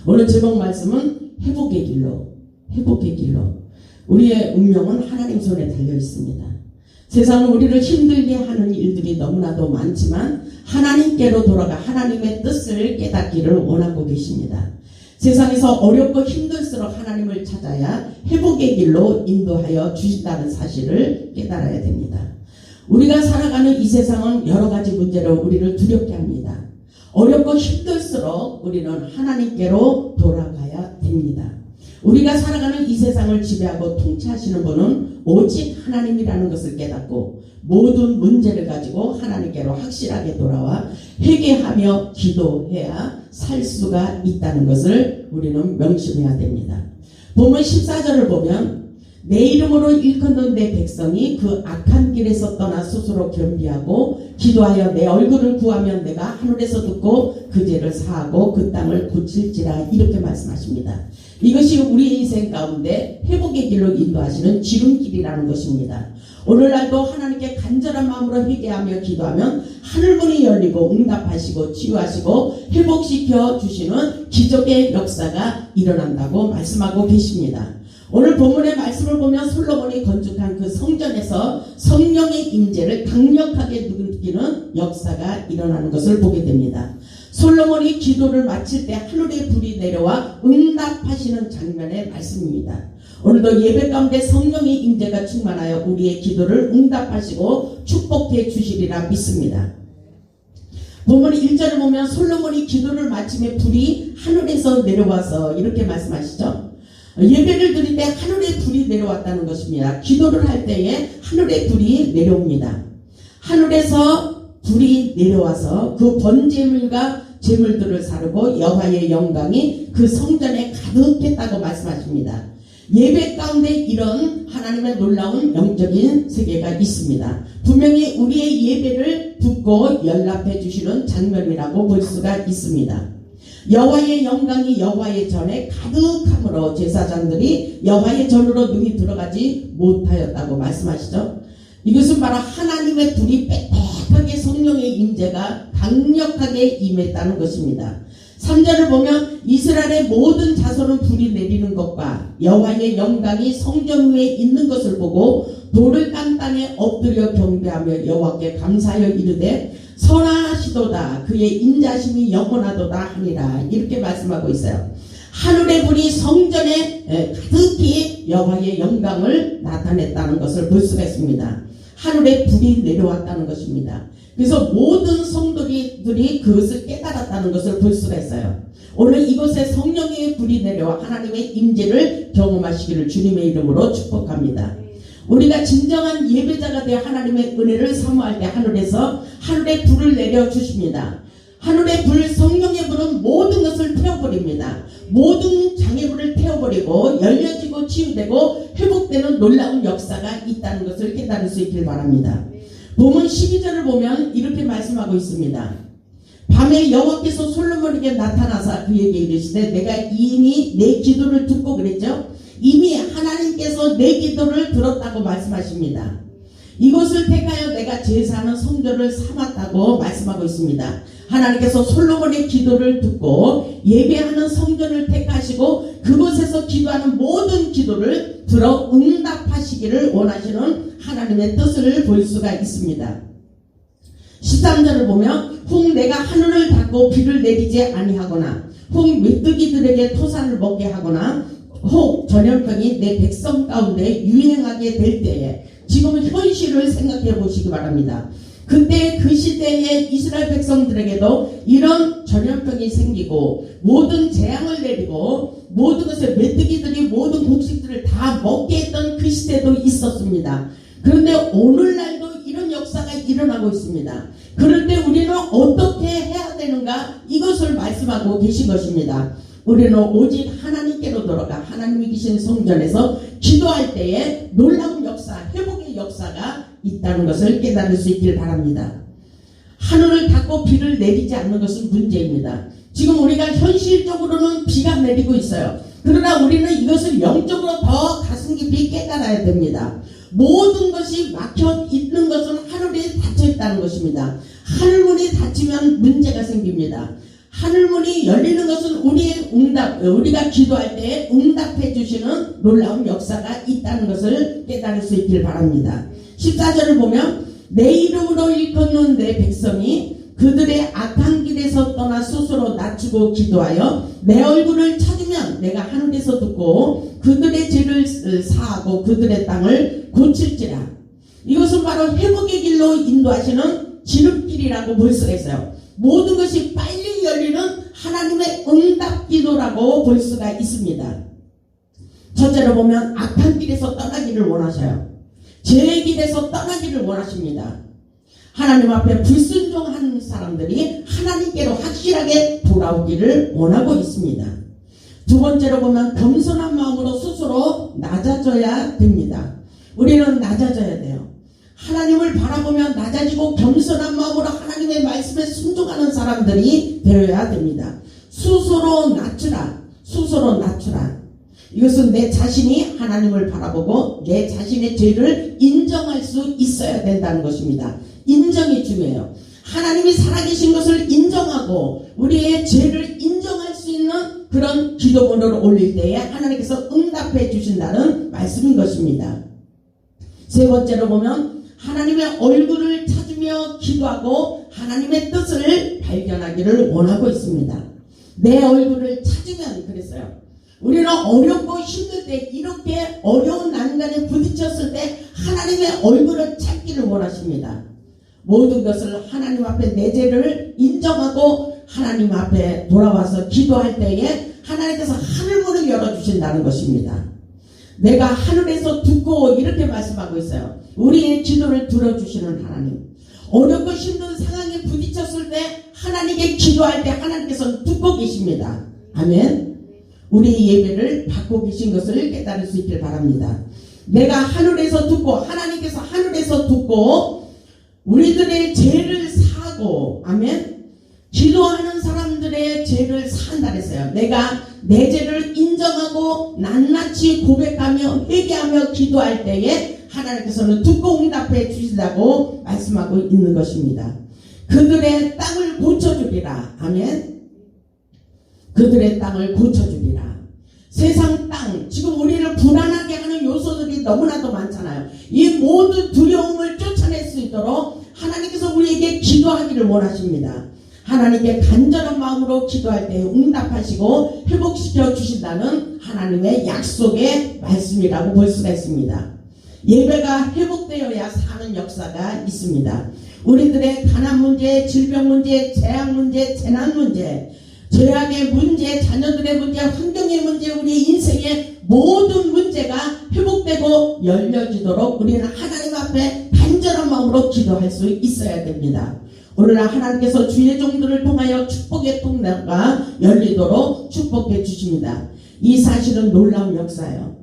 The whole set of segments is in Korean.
오늘 제목 말씀은 회복의 길로, 회복의 길로. 우리의 운명은 하나님 손에 달려 있습니다. 세상은 우리를 힘들게 하는 일들이 너무나도 많지만 하나님께로 돌아가 하나님의 뜻을 깨닫기를 원하고 계십니다. 세상에서 어렵고 힘들수록 하나님을 찾아야 회복의 길로 인도하여 주신다는 사실을 깨달아야 됩니다. 우리가 살아가는 이 세상은 여러 가지 문제로 우리를 두렵게 합니다. 어렵고 힘들수록 우리는 하나님께로 돌아가야 됩니다. 우리가 살아가는 이 세상을 지배하고 통치하시는 분은 오직 하나님이라는 것을 깨닫고 모든 문제를 가지고 하나님께로 확실하게 돌아와 회개하며 기도해야 살 수가 있다는 것을 우리는 명심해야 됩니다. 본문 14절을 보면 내 이름으로 일컫는 내 백성이 그 악한 길에서 떠나 스스로 겸비하고 기도하여 내 얼굴을 구하면 내가 하늘에서 듣고 그 죄를 사하고 그 땅을 고칠지라 이렇게 말씀하십니다. 이것이 우리의 인생 가운데 회복의 길로 인도하시는 지름길이라는 것입니다. 오늘날도 하나님께 간절한 마음으로 회개하며 기도하면 하늘문이 열리고 응답하시고 치유하시고 회복시켜 주시는 기적의 역사가 일어난다고 말씀하고 계십니다. 오늘 본문의 말씀을 보면 솔로몬이 건축한 그 성전에서 성령의 임재를 강력하게 느끼는 역사가 일어나는 것을 보게 됩니다. 솔로몬이 기도를 마칠 때 하늘의 불이 내려와 응답하시는 장면의 말씀입니다. 오늘도 예배 가운데 성령의 임재가 충만하여 우리의 기도를 응답하시고 축복해 주시리라 믿습니다. 본문 1절을 보면 솔로몬이 기도를 마침에 불이 하늘에서 내려와서 이렇게 말씀하시죠. 예배를 드릴 때 하늘의 불이 내려왔다는 것입니다. 기도를 할 때에 하늘의 불이 내려옵니다. 하늘에서 불이 내려와서 그 번제물과 제물들을 사르고 여호와의 영광이 그 성전에 가득했다고 말씀하십니다. 예배 가운데 이런 하나님의 놀라운 영적인 세계가 있습니다. 분명히 우리의 예배를 듣고 연락해 주시는 장면이라고 볼 수가 있습니다. 여호와의 영광이 여호와의 전에 가득함으로 제사장들이 여호와의 전으로 능히 들어가지 못하였다고 말씀하시죠. 이것은 바로 하나님의 불이 빽빽하게 성령의 임재가 강력하게 임했다는 것입니다. 3절을 보면 이스라엘의 모든 자손은 불이 내리는 것과 여호와의 영광이 성전 위에 있는 것을 보고 돌을 깐 땅에 엎드려 경배하며 여호와께 감사하여 이르되 선하시도다 그의 인자심이 영원하도다 하니라 이렇게 말씀하고 있어요. 하늘의 불이 성전에 가득히 여호와의 영광을 나타냈다는 것을 볼 수가 있습니다. 하늘의 불이 내려왔다는 것입니다. 그래서 모든 성도들이 그것을 깨달았다는 것을 볼 수가 있어요. 오늘 이곳에 성령의 불이 내려와 하나님의 임재를 경험하시기를 주님의 이름으로 축복합니다. 우리가 진정한 예배자가 되어 하나님의 은혜를 사모할 때 하늘에서 하늘의 불을 내려주십니다. 하늘의 불, 성령의 불은 모든 것을 태워버립니다. 모든 장애물을 태워버리고 열려지고 치유되고 회복되는 놀라운 역사가 있다는 것을 깨달을 수 있길 바랍니다. 본문 12절을 보면 이렇게 말씀하고 있습니다. 밤에 여호와께서 솔로몬에게 나타나사 그에게 이르시되 내가 이미 내 기도를 듣고 그랬죠. 이미 하나님께서 내 기도를 들었다고 말씀하십니다. 이것을 택하여 내가 제사하는 성전을 삼았다고 말씀하고 있습니다. 하나님께서 솔로몬의 기도를 듣고 예배하는 성전을 택하시고 그곳에서 기도하는 모든 기도를 들어 응답하시기를 원하시는 하나님의 뜻을 볼 수가 있습니다. 13절을 보면 혹 내가 하늘을 닫고 비를 내리지 아니하거나 혹 메뚜기들에게 토산을 먹게 하거나 혹 전염병이 내 백성 가운데 유행하게 될 때에 지금은 현실을 생각해 보시기 바랍니다. 그때 그 시대의 이스라엘 백성들에게도 이런 전염병이 생기고 모든 재앙을 내리고 모든 것을 메뚜기들이 모든 곡식들을 다 먹게 했던 그 시대도 있었습니다. 그런데 오늘날도 이런 역사가 일어나고 있습니다. 그럴 때 우리는 어떻게 해야 되는가 이것을 말씀하고 계신 것입니다. 우리는 오직 하나님께로 돌아가 하나님이 계신 성전에서 기도할 때에 놀라운 역사, 회복의 역사가 있다는 것을 깨달을 수 있길 바랍니다. 하늘을 닫고 비를 내리지 않는 것은 문제입니다. 지금 우리가 현실적으로는 비가 내리고 있어요. 그러나 우리는 이것을 영적으로 더 가슴 깊이 깨달아야 됩니다. 모든 것이 막혀 있는 것은 하늘이 닫혀 있다는 것입니다. 하늘문이 닫히면 문제가 생깁니다. 하늘문이 열리는 것은 우리가 기도할 때 응답해 주시는 놀라운 역사가 있다는 것을 깨달을 수 있길 바랍니다. 14절을 보면 내 이름으로 일컫는 내 백성이 그들의 악한 길에서 떠나 스스로 낮추고 기도하여 내 얼굴을 찾으면 내가 하늘에서 듣고 그들의 죄를 사하고 그들의 땅을 고칠지라. 이것은 바로 회복의 길로 인도하시는 지름길이라고 볼 수가 있어요. 모든 것이 빨리 열리는 하나님의 응답 기도라고 볼 수가 있습니다. 첫째로 보면 악한 길에서 떠나기를 원하셔요. 죄의 길에서 떠나기를 원하십니다. 하나님 앞에 불순종하는 사람들이 하나님께로 확실하게 돌아오기를 원하고 있습니다. 두 번째로 보면 겸손한 마음으로 스스로 낮아져야 됩니다. 우리는 낮아져야 돼요. 하나님을 바라보며 낮아지고 겸손한 마음으로 하나님의 말씀에 순종하는 사람들이 되어야 됩니다. 스스로 낮추라. 스스로 낮추라. 이것은 내 자신이 하나님을 바라보고 내 자신의 죄를 인정할 수 있어야 된다는 것입니다. 인정이 중요해요. 하나님이 살아계신 것을 인정하고 우리의 죄를 인정할 수 있는 그런 기도문을 올릴 때에 하나님께서 응답해 주신다는 말씀인 것입니다. 세 번째로 보면 하나님의 얼굴을 찾으며 기도하고 하나님의 뜻을 발견하기를 원하고 있습니다. 내 얼굴을 찾으면 그랬어요. 우리는 어렵고 힘들 때 이렇게 어려운 난간에 부딪혔을 때 하나님의 얼굴을 찾기를 원하십니다. 모든 것을 하나님 앞에 내 죄를 인정하고 하나님 앞에 돌아와서 기도할 때에 하나님께서 하늘문을 열어주신다는 것입니다. 내가 하늘에서 듣고 이렇게 말씀하고 있어요. 우리의 기도를 들어주시는 하나님. 어렵고 힘든 상황에 부딪혔을 때 하나님께 기도할 때 하나님께서 듣고 계십니다. 아멘. 우리 예배를 받고 계신 것을 깨달을 수 있길 바랍니다. 내가 하늘에서 듣고 하나님께서 하늘에서 듣고 우리들의 죄를 사고 아멘. 기도하는 사람들의 죄를 산다 그랬어요. 내가 내 죄를 인정하고 낱낱이 고백하며 회개하며 기도할 때에 하나님께서는 듣고 응답해 주신다고 말씀하고 있는 것입니다. 그들의 땅을 고쳐주리라. 아멘. 그들의 땅을 고쳐주리라. 세상 땅, 지금 우리를 불안하게 하는 요소들이 너무나도 많잖아요. 이 모든 두려움을 쫓아낼 수 있도록 하나님께서 우리에게 기도하기를 원하십니다. 하나님께 간절한 마음으로 기도할 때 응답하시고 회복시켜 주신다는 하나님의 약속의 말씀이라고 볼 수가 있습니다. 예배가 회복되어야 사는 역사가 있습니다. 우리들의 가난 문제, 질병 문제, 재앙 문제, 재난 문제, 죄악의 문제, 자녀들의 문제, 환경의 문제, 우리 인생의 모든 문제가 회복되고 열려지도록 우리는 하나님 앞에 간절한 마음으로 기도할 수 있어야 됩니다. 오늘날 하나님께서 주의 종들을 통하여 축복의 통로가 열리도록 축복해 주십니다. 이 사실은 놀라운 역사예요.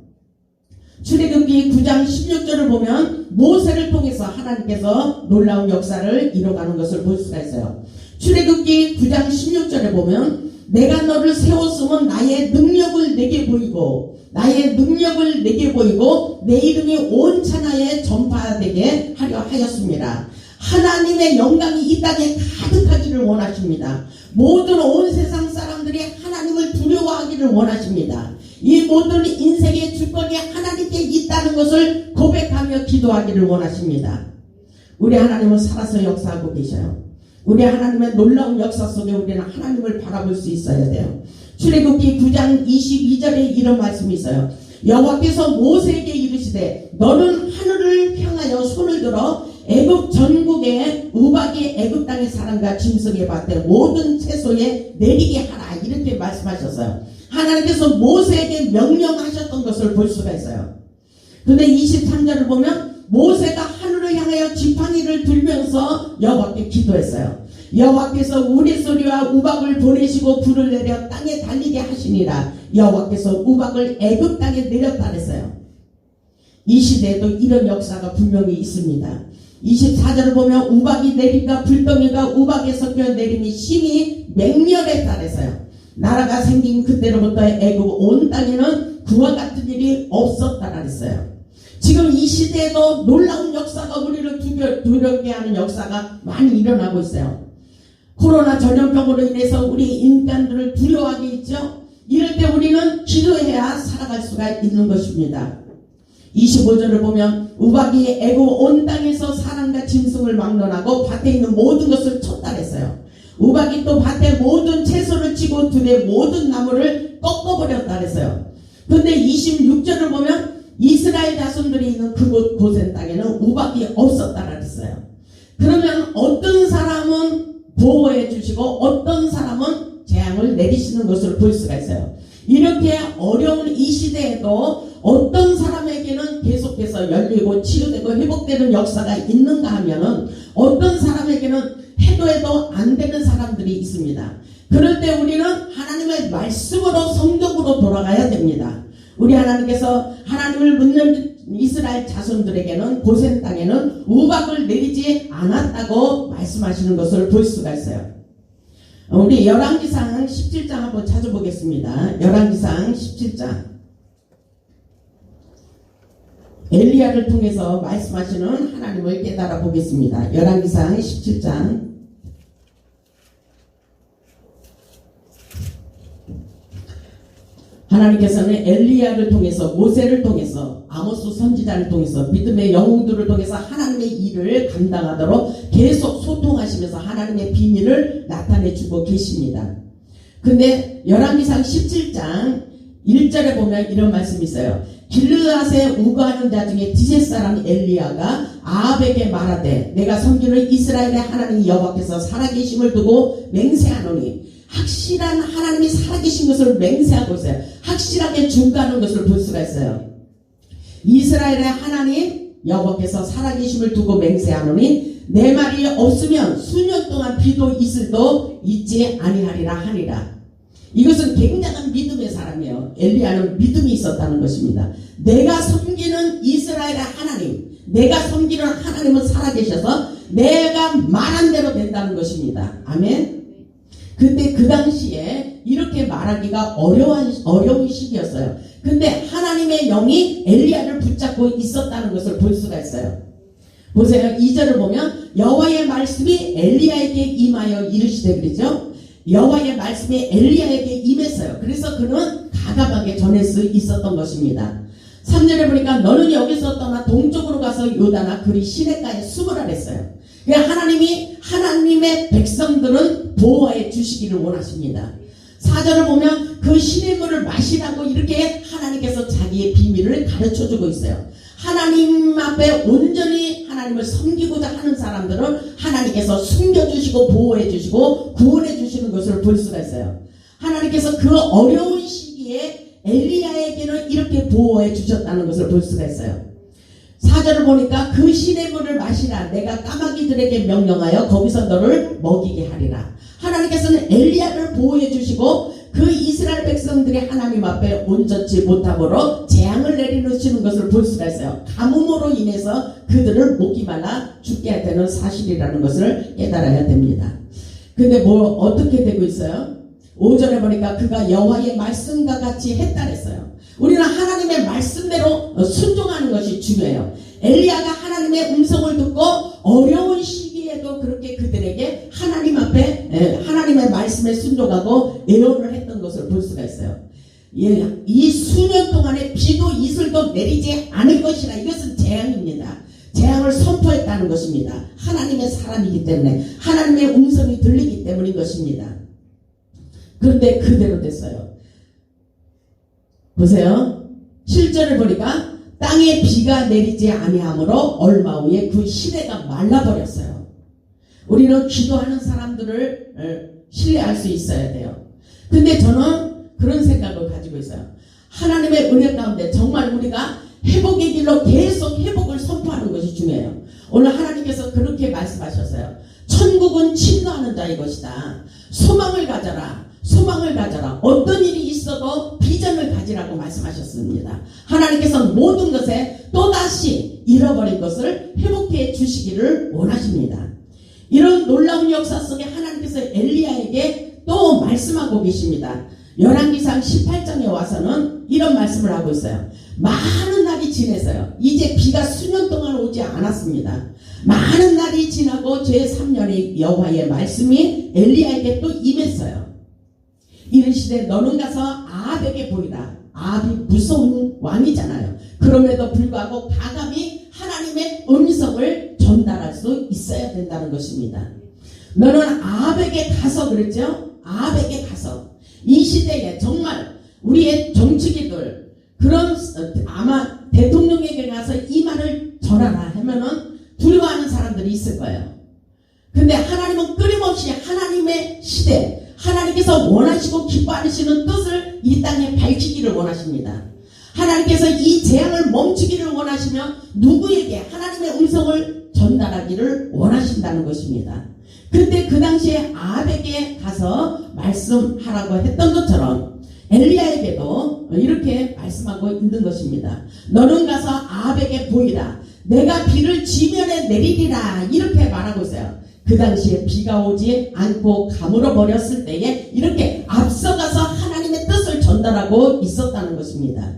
출애굽기 9장 16절을 보면 모세를 통해서 하나님께서 놀라운 역사를 이뤄가는 것을 볼 수가 있어요. 출애굽기 9장 16절에 보면 내가 너를 세웠으면 나의 능력을 내게 보이고 나의 능력을 내게 보이고 내 이름이 온 천하에 전파되게 하려 하였습니다. 하나님의 영광이 이 땅에 가득하기를 원하십니다. 모든 온 세상 사람들이 하나님을 두려워하기를 원하십니다. 이 모든 인생의 주권이 하나님께 있다는 것을 고백하며 기도하기를 원하십니다. 우리 하나님은 살아서 역사하고 계셔요. 우리 하나님의 놀라운 역사 속에 우리는 하나님을 바라볼 수 있어야 돼요. 출애굽기 9장 22절에 이런 말씀이 있어요. 여호와께서 모세에게 이르시되 너는 하늘을 향하여 손을 들어 애굽 전국에 우박이 애굽 땅의 사람과 짐승의 밭에 모든 채소에 내리게 하라 이렇게 말씀하셨어요. 하나님께서 모세에게 명령하셨던 것을 볼 수가 있어요. 근데 23절을 보면 모세가 하늘을 향하여 지팡이를 들면서 여호와께 기도했어요. 여호와께서 우레소리와 우박을 보내시고 불을 내려 땅에 달리게 하시니라. 여호와께서 우박을 애굽 땅에 내렸다 그랬어요. 이 시대에도 이런 역사가 분명히 있습니다. 24절을 보면 우박이 내린가 불덩이가 우박에 섞여 내림이 심히 맹렬했다 그랬어요. 나라가 생긴 그때로부터 애굽 온 땅에는 그와 같은 일이 없었다 그랬어요. 지금 이 시대에도 놀라운 역사가 우리를 두렵게 하는 역사가 많이 일어나고 있어요. 코로나 전염병으로 인해서 우리 인간들을 두려워하게 있죠. 이럴 때 우리는 기도해야 살아갈 수가 있는 것입니다. 25절을 보면 우박이 애고 온 땅에서 사람과 짐승을 막론하고 밭에 있는 모든 것을 쳤다랬어요. 우박이 또 밭에 모든 채소를 치고 들의 모든 나무를 꺾어버렸다 그랬어요. 근데 26절을 보면 이스라엘 자손들이 있는 그곳 고센 땅에는 우박이 없었다 그랬어요. 그러면 어떤 사람은 보호해 주시고 어떤 사람은 재앙을 내리시는 것을 볼 수가 있어요. 이렇게 어려운 이 시대에도 어떤 사람에게는 계속해서 열리고 치유되고 회복되는 역사가 있는가 하면은 어떤 사람에게는 해도 안 되는 사람들이 있습니다. 그럴 때 우리는 하나님의 말씀으로 성경으로 돌아가야 됩니다. 우리 하나님께서 하나님을 묻는 이스라엘 자손들에게는 고센 땅에는 우박을 내리지 않았다고 말씀하시는 것을 볼 수가 있어요. 우리 열왕기상 17장 한번 찾아보겠습니다. 열왕기상 17장. 엘리야를 통해서 말씀하시는 하나님을 깨달아 보겠습니다. 열왕기상 17장. 하나님께서는 엘리야를 통해서 모세를 통해서 아모스 선지자를 통해서 믿음의 영웅들을 통해서 하나님의 일을 감당하도록 계속 소통하시면서 하나님의 비밀을 나타내주고 계십니다. 근데 열왕기상 17장 1절에 보면 이런 말씀이 있어요. 길르앗에 우거하는 자 중에 디셋 사람 엘리야가 아합에게 말하되 내가 섬기는 이스라엘의 하나님 여호와께서 살아계심을 두고 맹세하노니 확실한 하나님이 살아계신 것을 맹세하고 있어요. 확실하게 증거하는 것을 볼 수가 있어요. 이스라엘의 하나님 여호와께서 살아계심을 두고 맹세하노니 내 말이 없으면 수년 동안 비도 이슬도 있지 아니하리라 하니라. 이것은 굉장한 믿음의 사람이에요. 엘리야는 믿음이 있었다는 것입니다. 내가 섬기는 이스라엘의 하나님, 내가 섬기는 하나님은 살아계셔서 내가 말한 대로 된다는 것입니다. 아멘. 근데 그 당시에 이렇게 말하기가 어려운 시기였어요. 근데 하나님의 영이 엘리야를 붙잡고 있었다는 것을 볼 수가 있어요. 보세요. 2절을 보면 여호와의 말씀이 엘리야에게 임하여 이르시되 그러죠. 여호와의 말씀이 엘리야에게 임했어요. 그래서 그는 가감하게 전할 수 있었던 것입니다. 3절에 보니까 너는 여기서 떠나 동쪽으로 가서 요다나 그리 시내가에 숨으라 그랬어요. 하나님이 하나님의 백성들은 보호해 주시기를 원하십니다. 4절을 보면 그 시냇물을 마시라고 이렇게 하나님께서 자기의 비밀을 가르쳐주고 있어요. 하나님 앞에 온전히 하나님을 섬기고자 하는 사람들은 하나님께서 숨겨주시고 보호해주시고 구원해주시는 것을 볼 수가 있어요. 하나님께서 그 어려운 시기에 엘리야에게는 이렇게 보호해주셨다는 것을 볼 수가 있어요. 4절을 보니까 그 시냇물을 마시라 내가 까마귀들에게 명령하여 거기서 너를 먹이게 하리라. 하나님께서는 엘리야를 보호해주시고 그 이스라엘 백성들이 하나님 앞에 온전치 못함으로 재앙을 내리시는 것을 볼 수가 있어요. 가뭄으로 인해서 그들을 목이 말라 죽게 되는 사실이라는 것을 깨달아야 됩니다. 근데 어떻게 되고 있어요? 5절에 보니까 그가 여호와의 말씀과 같이 했다 그랬어요. 우리는 하나님의 말씀대로 순종하는 것이 중요해요. 엘리야가 하나님의 음성을 듣고 어려운 시기에도 그렇게 그들에게 하나님 앞에 하나님의 말씀에 순종하고 예언을 했던 것을 볼 수가 있어요. 이 수년 동안에 비도 이슬도 내리지 않을 것이라. 이것은 재앙입니다. 재앙을 선포했다는 것입니다. 하나님의 사람이기 때문에 하나님의 음성이 들리기 때문인 것입니다. 그런데 그대로 됐어요. 보세요. 7절을 보니까 땅에 비가 내리지 아니하므로 얼마 후에 그 시내가 말라버렸어요. 우리는 기도하는 사람들을 신뢰할 수 있어야 돼요. 근데 저는 그런 생각을 가지고 있어요. 하나님의 은혜 가운데 정말 우리가 회복의 길로 계속 회복을 선포하는 것이 중요해요. 오늘 하나님께서 그렇게 말씀하셨어요. 천국은 침노하는 자의 것이다. 소망을 가져라. 소망을 가져라. 어떤 일이 있어도 비전을 가지라고 말씀하셨습니다. 하나님께서 모든 것에 또다시 잃어버린 것을 회복해 주시기를 원하십니다. 이런 놀라운 역사 속에 하나님께서 엘리야에게 또 말씀하고 계십니다. 열왕기상 18장에 와서는 이런 말씀을 하고 있어요. 많은 날이 지내서요. 이제 비가 수년 동안 오지 않았습니다. 많은 날이 지나고 제3년의 여호와의 말씀이 엘리야에게 또 임했어요. 이르시되 너는 가서 아합에게 보이라. 아합이 무서운 왕이잖아요. 그럼에도 불구하고 과감히 하나님의 음성을 전달할 수 있어야 된다는 것입니다. 너는 아합에게 가서 그랬죠? 아합에게 가서 이 시대에 정말 우리의 정치기들 그런 아마 대통령에게 가서 이 말을 전하라 하면은 두려워하는 사람들이 있을 거예요. 근데 하나님은 끊임없이 하나님의 시대, 하나님께서 원하시고 기뻐하시는 뜻을 이 땅에 밝히기를 원하십니다. 하나님께서 이 재앙을 멈추기를 원하시며 누구에게 하나님의 음성을 전달하기를 원하신다는 것입니다. 근데 그 당시에 아합에게 가서 말씀하라고 했던 것처럼 엘리야에게도 이렇게 말씀하고 있는 것입니다. 너는 가서 아합에게 보이라. 내가 비를 지면에 내리리라. 이렇게 말하고 있어요. 그 당시에 비가 오지 않고 가물어 버렸을 때에 이렇게 앞서가서 하나님의 뜻을 전달하고 있었다는 것입니다.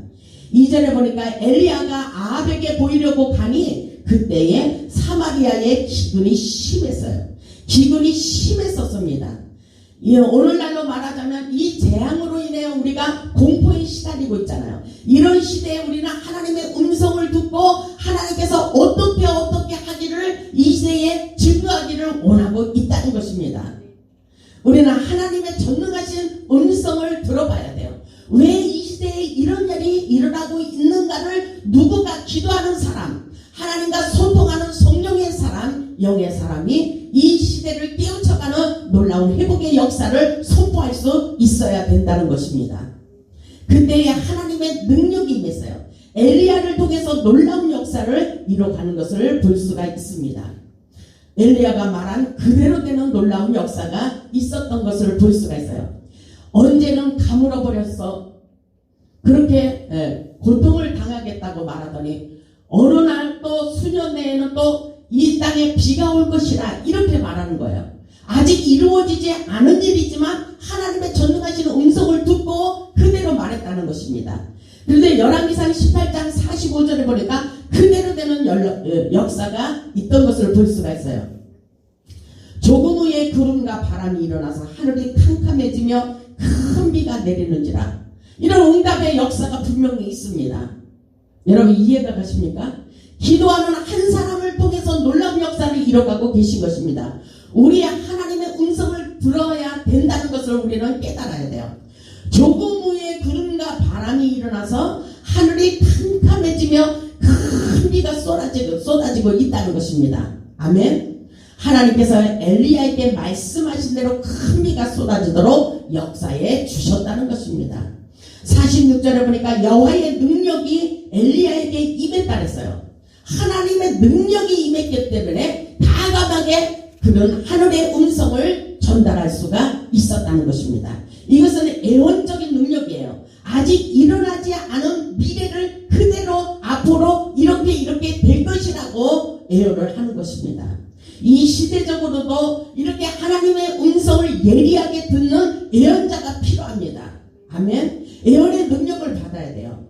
이전에 보니까 엘리야가 아합에게 보이려고 가니 그때에 사마리아의 기근이 심했어요. 기근이 심했었습니다. 오늘날로 말하자면 이 재앙으로 인해 우리가 공포에 시달리고 있잖아요. 이런 시대에 우리는 하나님의 음성을 듣고 하나님께서 어떻게 하기를 이 시대에 증거하기를 원하고 있다는 것입니다. 우리는 하나님의 전능하신 음성을 들어봐야 돼요. 왜 이 시대에 이런 일이 일어나고 있는가를 누구가 기도하는 사람, 하나님과 소통하는 성령의 사람, 영의 사람이 이 시대를 깨우쳐가는 놀라운 회복의 역사를 선포할 수 있어야 된다는 것입니다. 그때에 하나님의 능력이 임했어요. 엘리야를 통해서 놀라운 역사를 이뤄가는 것을 볼 수가 있습니다. 엘리야가 말한 그대로 되는 놀라운 역사가 있었던 것을 볼 수가 있어요. 언제는 가물어 버렸어. 그렇게 고통을 당하겠다고 말하더니 어느 날 또 수년 내에는 또 이 땅에 비가 올 것이라 이렇게 말하는 거예요. 아직 이루어지지 않은 일이지만 하나님의 전능하신 음성을 듣고 그대로 말했다는 것입니다. 그런데 열왕기상 18장 45절에 보니까 그대로 되는 역사가 있던 것을 볼 수가 있어요. 조금 후에 구름과 바람이 일어나서 하늘이 캄캄해지며 큰 비가 내리는지라. 이런 응답의 역사가 분명히 있습니다. 여러분 이해가 가십니까? 기도하는 한 사람을 통해서 놀라운 역사를 이뤄가고 계신 것입니다. 우리의 하나님의 음성을 들어야 된다는 것을 우리는 깨달아야 돼요. 조금 후에 구름과 바람이 일어나서 하늘이 캄캄해지며 큰 비가 쏟아지고 있다는 것입니다. 아멘. 하나님께서 엘리야에게 말씀하신 대로 큰 비가 쏟아지도록 역사해 주셨다는 것입니다. 46절에 보니까 여호와의 능력이 엘리야에게 임했다 그랬어요. 하나님의 능력이 임했기 때문에 과감하게 그는 하늘의 음성을 전달할 수가 있었다는 것입니다. 이것은 애원적인 능력이에요. 아직 일어나지 않은 미래를 그대로 앞으로 이렇게 될 것이라고 애원을 하는 것입니다. 이 시대적으로도 이렇게 하나님의 음성을 예리하게 듣는 애언자가 필요합니다. 아멘. 애언의 능력을 받아야 돼요.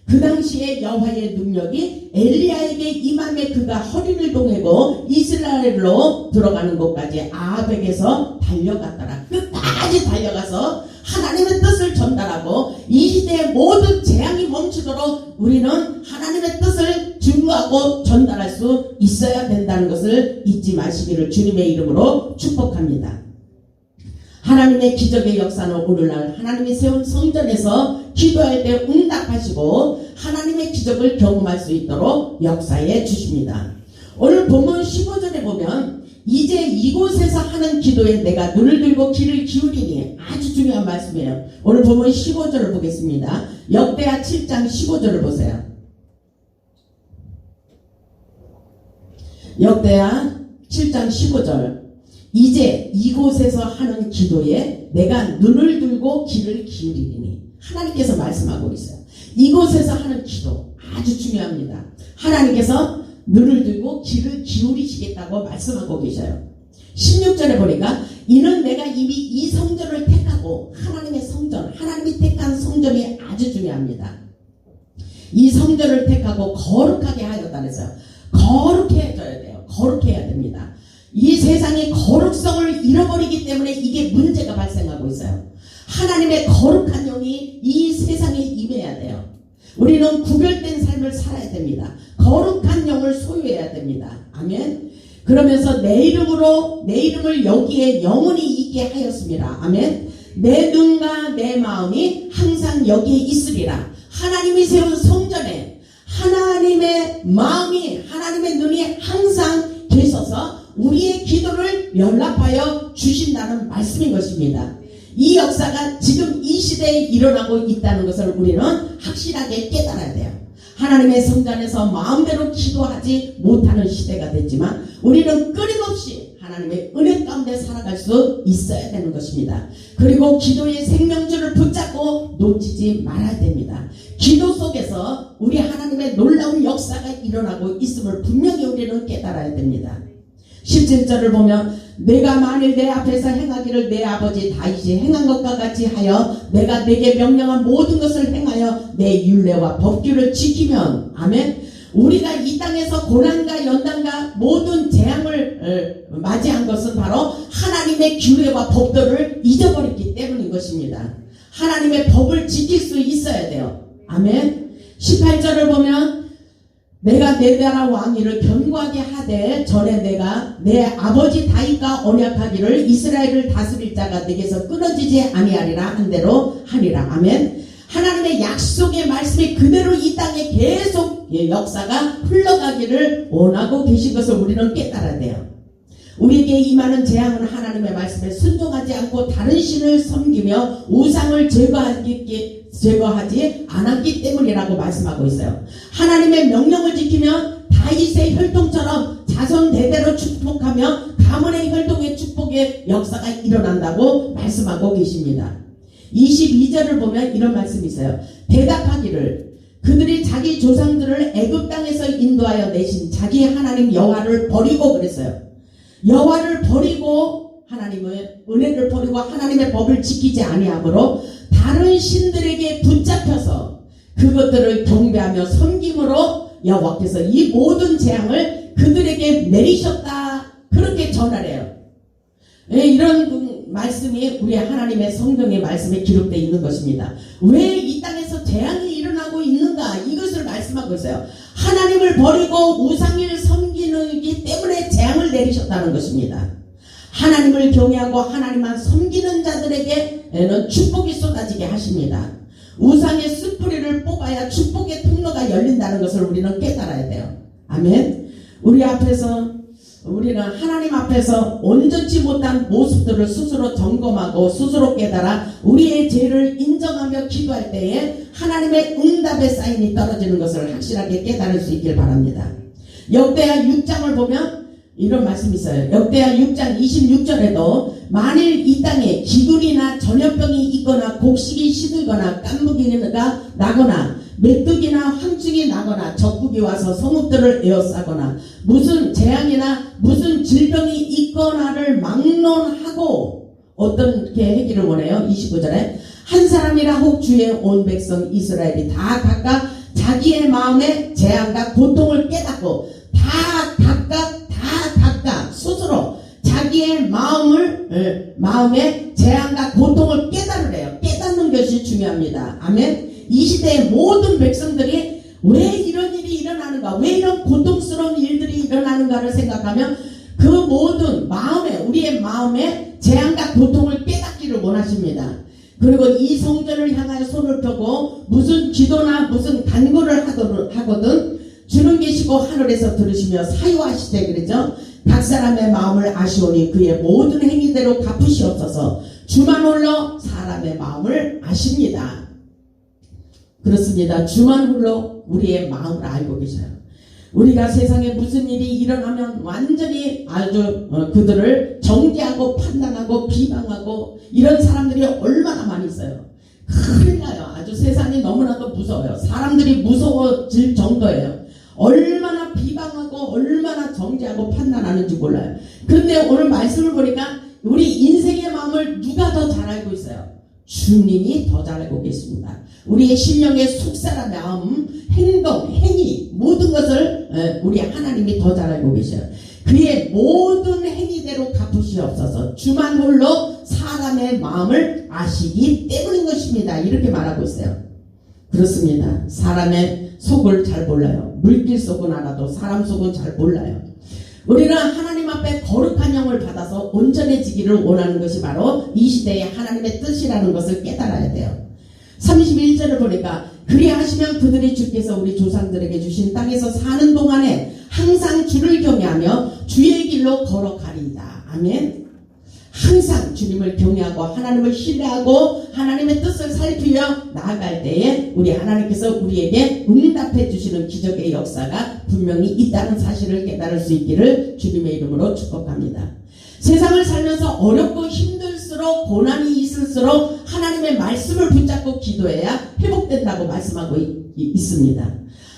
그 당시에 여호와의 능력이 엘리야에게 임함에 그가 허리를 동이고 이스라엘로 들어가는 곳까지 아합에게서 달려갔더라. 끝까지 달려가서 하나님의 뜻을 전달하고 이 시대의 모든 재앙이 멈추도록 우리는 하나님의 뜻을 증거하고 전달할 수 있어야 된다는 것을 잊지 마시기를 주님의 이름으로 축복합니다. 하나님의 기적의 역사는 오늘날 하나님이 세운 성전에서 기도할 때 응답하시고 하나님의 기적을 경험할 수 있도록 역사해 주십니다. 오늘 본문 15절에 보면 이제 이곳에서 하는 기도에 내가 눈을 들고 귀를 기울이니 아주 중요한 말씀이에요. 오늘 본문 15절을 보겠습니다. 역대하 7장 15절을 보세요. 역대하 7장 15절 이제 이곳에서 하는 기도에 내가 눈을 들고 귀를 기울이니 하나님께서 말씀하고 있어요. 이곳에서 하는 기도 아주 중요합니다. 하나님께서 눈을 들고 귀를 기울이시겠다고 말씀하고 계셔요. 16절에 보니까 이는 내가 이미 이 성전을 택하고 하나님의 성전 하나님이 택한 성전이 아주 중요합니다. 이 성전을 택하고 거룩하게 하였다 그랬어요. 거룩해 해줘야 돼요. 거룩해야 됩니다. 이 세상이 거룩성을 잃어버리기 때문에 이게 문제가 발생하고 있어요. 하나님의 거룩한 영이 이 세상에 임해야 돼요. 우리는 구별된 삶을 살아야 됩니다. 거룩한 영을 소유해야 됩니다. 아멘. 그러면서 내 이름을 여기에 영원히 있게 하였습니다. 아멘. 내 눈과 내 마음이 항상 여기에 있으리라. 하나님이 세운 성전에 하나님의 마음이, 하나님의 눈이 항상 계셔서 우리의 기도를 연락하여 주신다는 말씀인 것입니다. 이 역사가 지금 이 시대에 일어나고 있다는 것을 우리는 확실하게 깨달아야 돼요. 하나님의 성전에서 마음대로 기도하지 못하는 시대가 됐지만 우리는 끊임없이 하나님의 은혜 가운데 살아갈 수 있어야 되는 것입니다. 그리고 기도의 생명줄을 붙잡고 놓치지 말아야 됩니다. 기도 속에서 우리 하나님의 놀라운 역사가 일어나고 있음을 분명히 우리는 깨달아야 됩니다. 17절을 보면 내가 만일 내 앞에서 행하기를 내 아버지 다윗이 행한 것과 같이 하여 내가 내게 명령한 모든 것을 행하여 내 율례와 법규를 지키면 아멘. 우리가 이 땅에서 고난과 연단과 모든 재앙을 맞이한 것은 바로 하나님의 규례와 법도를 잊어버렸기 때문인 것입니다. 하나님의 법을 지킬 수 있어야 돼요. 아멘. 18절을 보면 내가 내 나라 왕위를 견고하게 하되 전에 내가 내 아버지 다윗과 언약하기를 이스라엘을 다스릴 자가 내게서 끊어지지 아니하리라 한 대로 하리라. 아멘. 하나님의 약속의 말씀이 그대로 이 땅에 계속 역사가 흘러가기를 원하고 계신 것을 우리는 깨달아야 돼요. 우리에게 임하는 재앙은 하나님의 말씀에 순종하지 않고 다른 신을 섬기며 우상을 제거하지 않았기 때문이라고 말씀하고 있어요. 하나님의 명령을 지키면 다윗의 혈통처럼 자손 대대로 축복하며 가문의 혈통의 축복의 역사가 일어난다고 말씀하고 계십니다. 22절을 보면 이런 말씀이 있어요. 대답하기를 그들이 자기 조상들을 애굽 땅에서 인도하여 내신 자기 하나님 여호와를 버리고 그랬어요. 여호와를 버리고 하나님의 은혜를 버리고 하나님의 법을 지키지 아니하므로 다른 신들에게 붙잡혀서 그것들을 경배하며 섬김으로 여호와께서 이 모든 재앙을 그들에게 내리셨다. 그렇게 전하래요. 이런 말씀이 우리 하나님의 성경의 말씀에 기록되어 있는 것입니다. 왜 이 땅에서 재앙이 일어나고 있는가? 이것을 말씀하고 있어요. 하나님을 버리고 우상을 섬기기 때문에 재앙을 내리셨다는 것입니다. 하나님을 경외하고 하나님만 섬기는 자들에게는 축복이 쏟아지게 하십니다. 우상의 숯불이를 뽑아야 축복의 통로가 열린다는 것을 우리는 깨달아야 돼요. 아멘. 우리는 하나님 앞에서 온전치 못한 모습들을 스스로 점검하고 스스로 깨달아 우리의 죄를 인정하며 기도할 때에 하나님의 응답의 사인이 떨어지는 것을 확실하게 깨달을 수 있길 바랍니다. 역대하 6장을 보면 이런 말씀이 있어요. 역대하 6장 26절에도 만일 이 땅에 기근이나 전염병이 있거나 곡식이 시들거나 깐부기가 나거나 메뚜기나 황충이 나거나 적국이 와서 성읍들을 에워싸거나 무슨 재앙이나 무슨 질병이 있거나를 막론하고 어떻게 하기를 원해요? 29절에 한 사람이라 혹 주의 온 백성 이스라엘이 다 각각 자기의 마음에 재앙과 고통을 깨닫고 다 각각 스스로 자기의 마음에 재앙과 고통을 깨달으래요. 깨닫는 것이 중요합니다. 아멘. 이 시대의 모든 백성들이 왜 이런 일이 일어나는가, 왜 이런 고통스러운 일들이 일어나는가를 생각하면 그 모든 우리의 마음에 재앙과 고통을 깨닫기를 원하십니다. 그리고 이 성전을 향하여 손을 펴고 무슨 기도나 무슨 간구를 하거든 주는 계시고 하늘에서 들으시며 사유하시되 그러죠. 각 사람의 마음을 아시오니 그의 모든 행위대로 갚으시옵소서. 주만 홀로 사람의 마음을 아십니다. 그렇습니다. 주만 홀로 우리의 마음을 알고 계셔요. 우리가 세상에 무슨 일이 일어나면 완전히 아주 그들을 정죄하고 판단하고 비방하고 이런 사람들이 얼마나 많이 있어요. 큰일 나요. 아주 세상이 너무나도 무서워요. 사람들이 무서워질 정도예요. 얼마나 비방하고 얼마나 정죄하고 판단하는지 몰라요. 그런데 오늘 말씀을 보니까 우리 인생의 마음을 누가 더 잘 알고 있어요? 주님이 더 잘 알고 계십니다. 우리의 심령의 속사람 마음, 행동, 행위 모든 것을 우리 하나님이 더 잘 알고 계셔요. 그의 모든 행위대로 갚으시옵소서. 주만 홀로 사람의 마음을 아시기 때문인 것입니다. 이렇게 말하고 있어요. 그렇습니다. 사람의 속을 잘 몰라요. 물길 속은 알아도 사람 속은 잘 몰라요. 우리는 하나님 앞에 거룩한 영을 받아서 온전해지기를 원하는 것이 바로 이 시대의 하나님의 뜻이라는 것을 깨달아야 돼요. 31절을 보니까 그리하시면 그들이 주께서 우리 조상들에게 주신 땅에서 사는 동안에 항상 주를 경외하며 주의 길로 걸어가리이다. 아멘. 항상 주님을 경외하고 하나님을 신뢰하고 하나님의 뜻을 살피며 나아갈 때에 우리 하나님께서 우리에게 응답해 주시는 기적의 역사가 분명히 있다는 사실을 깨달을 수 있기를 주님의 이름으로 축복합니다. 세상을 살면서 어렵고 힘들수록 고난이 있을수록 하나님의 말씀을 붙잡고 기도해야 회복된다고 말씀하고 있습니다.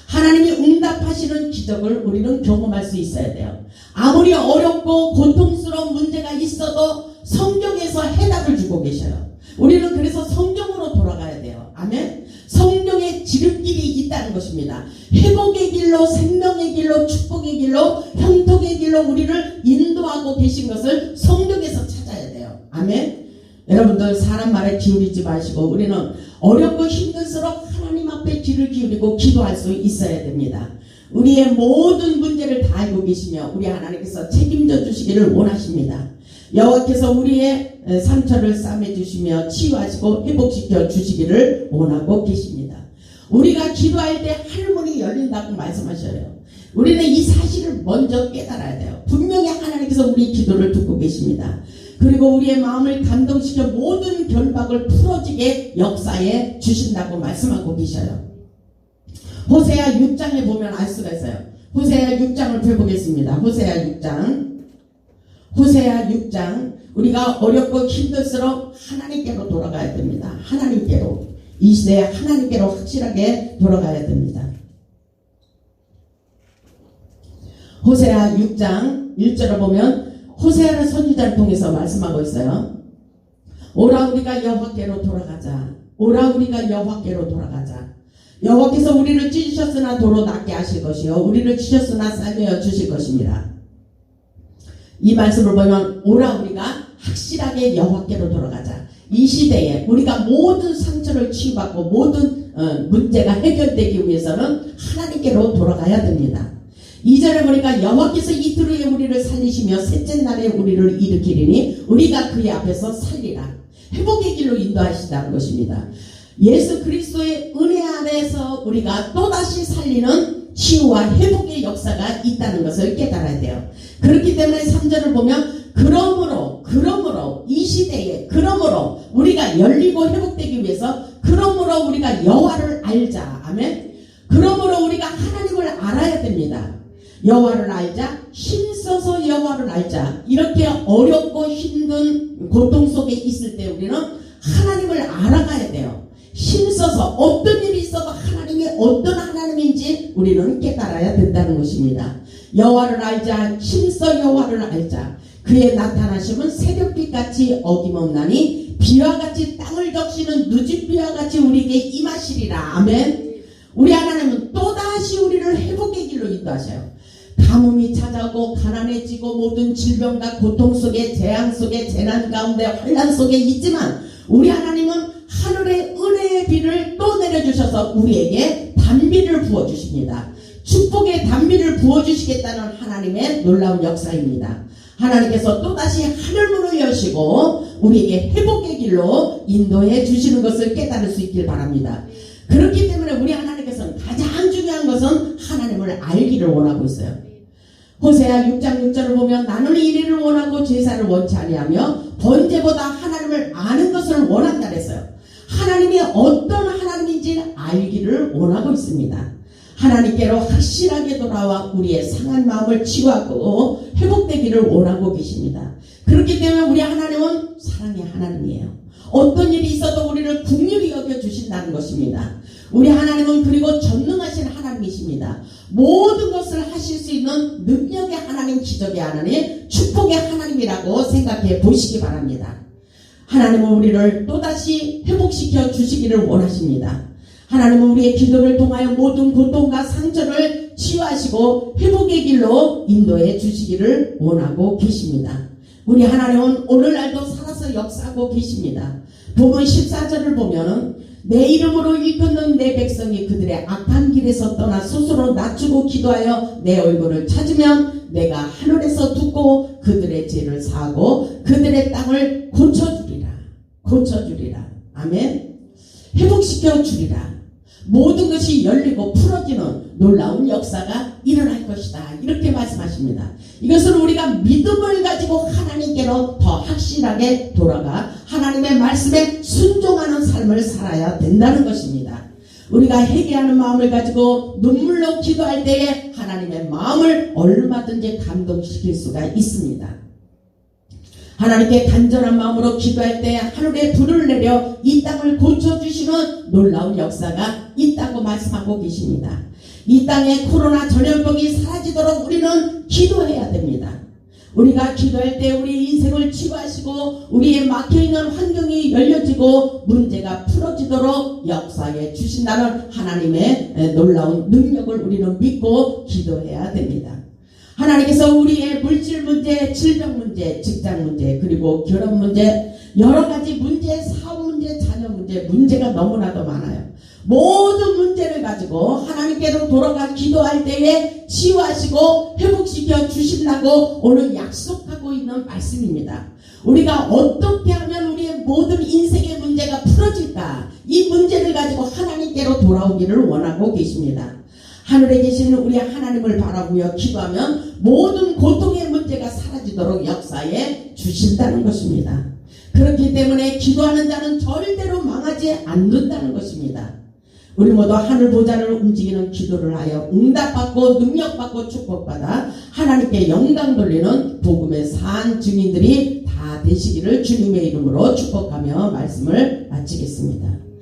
하나님이 응답하시는 기적을 우리는 경험할 수 있어야 돼요. 아무리 어렵고 고통스러운 문제가 있어도 성경에서 해답을 주고 계셔요. 우리는 그래서 성경으로 돌아가야 돼요. 아멘. 성령의 지름길이 있다는 것입니다. 회복의 길로, 생명의 길로, 축복의 길로, 형통의 길로 우리를 인도하고 계신 것을 성경에서 찾아야 돼요. 아멘. 여러분들 사람 말에 기울이지 마시고 우리는 어렵고 힘들수록 하나님 앞에 귀를 기울이고 기도할 수 있어야 됩니다. 우리의 모든 문제를 다 알고 계시며 우리 하나님께서 책임져 주시기를 원하십니다. 여호와께서 우리의 상처를 싸매주시며 치유하시고 회복시켜 주시기를 원하고 계십니다. 우리가 기도할 때 하늘문이 열린다고 말씀하셔요. 우리는 이 사실을 먼저 깨달아야 돼요. 분명히 하나님께서 우리 기도를 듣고 계십니다. 그리고 우리의 마음을 감동시켜 모든 결박을 풀어지게 역사해 주신다고 말씀하고 계셔요. 호세아 6장에 보면 알 수가 있어요. 호세아 6장을 펴보겠습니다. 호세아 6장 우리가 어렵고 힘들수록 하나님께로 돌아가야 됩니다. 하나님께로, 이 시대에 하나님께로 확실하게 돌아가야 됩니다. 호세아 6장 1절을 보면 호세아는 선지자를 통해서 말씀하고 있어요. 오라 우리가 여호와께로 돌아가자. 오라 우리가 여호와께로 돌아가자. 여호와께서 우리를 찢으셨으나 도로 낫게 하실 것이요 우리를 치셨으나 살려 주실 것입니다. 이 말씀을 보면 오라 우리가 확실하게 여호와께로 돌아가자. 이 시대에 우리가 모든 상처를 치유받고 모든 문제가 해결되기 위해서는 하나님께로 돌아가야 됩니다. 2절에 보니까 여호와께서 이틀 후에 우리를 살리시며 셋째 날에 우리를 일으키리니 우리가 그의 앞에서 살리라. 회복의 길로 인도하신다는 것입니다. 예수 그리스도의 은혜 안에서 우리가 또다시 살리는 치유와 회복의 역사가 있다는 것을 깨달아야 돼요. 그렇기 때문에 3절을 보면 그러므로 이 시대에 그러므로 우리가 열리고 회복되기 위해서 그러므로 우리가 여호와를 알자. 아멘. 그러므로 우리가 하나님을 알아야 됩니다. 여호와를 알자, 힘써서 여호와를 알자. 이렇게 어렵고 힘든 고통 속에 있을 때 우리는 하나님을 알아가야 돼요. 힘써서 어떤 일이 있어도 하나님이 어떤 하나님인지 우리는 깨달아야 된다는 것입니다. 여호와를 알자, 힘써 여호와를 알자. 그의 나타나심은 새벽빛같이 어김없나니 비와 같이 땅을 적시는 누짓비와 같이 우리에게 임하시리라. 아멘. 우리 하나님은 또다시 우리를 회복의 길로 인도하셔요. 가뭄이 찾아오고 가난해지고 모든 질병과 고통 속에 재앙 속에 재난 가운데 환난 속에 있지만 우리 하나님은 하늘의 은혜의 비를 또 내려주셔서 우리에게 단비를 부어주십니다. 축복의 단비를 부어주시겠다는 하나님의 놀라운 역사입니다. 하나님께서 또다시 하늘문을 여시고 우리에게 회복의 길로 인도해 주시는 것을 깨달을 수 있길 바랍니다. 그렇기 때문에 우리 하나님께서는 가장 중요한 것은 하나님을 알기를 원하고 있어요. 호세아 6장 6절을 보면 나는 이리를 원하고 제사를 원치 아니하며 번제보다 하나님을 아는 것을 원한다 그랬어요. 하나님이 어떤 하나님인지 알기를 원하고 있습니다. 하나님께로 확실하게 돌아와 우리의 상한 마음을 치유하고 회복되기를 원하고 계십니다. 그렇기 때문에 우리 하나님은 사랑의 하나님이에요. 어떤 일이 있어도 우리를 긍휼히 여겨주신다는 것입니다. 우리 하나님은 그리고 전능하신 하나님이십니다. 모든 것을 하실 수 있는 능력의 하나님, 기적의 하나님, 축복의 하나님이라고 생각해 보시기 바랍니다. 하나님은 우리를 또다시 회복시켜 주시기를 원하십니다. 하나님은 우리의 기도를 통하여 모든 고통과 상처를 치유하시고 회복의 길로 인도해 주시기를 원하고 계십니다. 우리 하나님은 오늘날도 살아서 역사하고 계십니다. 본문 14절을 보면은 내 이름으로 일컫는 내 백성이 그들의 악한 길에서 떠나 스스로 낮추고 기도하여 내 얼굴을 찾으면 내가 하늘에서 듣고 그들의 죄를 사하고 그들의 땅을 고쳐주리라. 아멘. 회복시켜 주리라. 모든 것이 열리고 풀어지는 놀라운 역사가 일어날 것이다. 이렇게 말씀하십니다. 이것은 우리가 믿음을 가지고 하나님께로 더 확실하게 돌아가 하나님의 말씀에 순종하는 삶을 살아야 된다는 것입니다. 우리가 회개하는 마음을 가지고 눈물로 기도할 때에 하나님의 마음을 얼마든지 감동시킬 수가 있습니다. 하나님께 간절한 마음으로 기도할 때 하늘에 불을 내려 이 땅을 고쳐주시는 놀라운 역사가 있다고 말씀하고 계십니다. 이 땅에 코로나 전염병이 사라지도록 우리는 기도해야 됩니다. 우리가 기도할 때 우리 인생을 치유하시고 우리의 막혀있는 환경이 열려지고 문제가 풀어지도록 역사해 주신다는 하나님의 놀라운 능력을 우리는 믿고 기도해야 됩니다. 하나님께서 우리의 물질 문제, 질병 문제, 직장 문제, 그리고 결혼 문제, 여러 가지 문제, 사업 문제, 자녀 문제, 문제가 너무나도 많아요. 모든 문제를 가지고 하나님께로 돌아가 기도할 때에 치유하시고 회복시켜 주신다고 오늘 약속하고 있는 말씀입니다. 우리가 어떻게 하면 우리의 모든 인생의 문제가 풀어질까? 이 문제를 가지고 하나님께로 돌아오기를 원하고 계십니다. 하늘에 계신 우리 하나님을 바라보며 기도하면 모든 고통의 문제가 사라지도록 역사해 주신다는 것입니다. 그렇기 때문에 기도하는 자는 절대로 망하지 않는다는 것입니다. 우리 모두 하늘 보좌를 움직이는 기도를 하여 응답받고 능력받고 축복받아 하나님께 영광 돌리는 복음의 산 증인들이 다 되시기를 주님의 이름으로 축복하며 말씀을 마치겠습니다.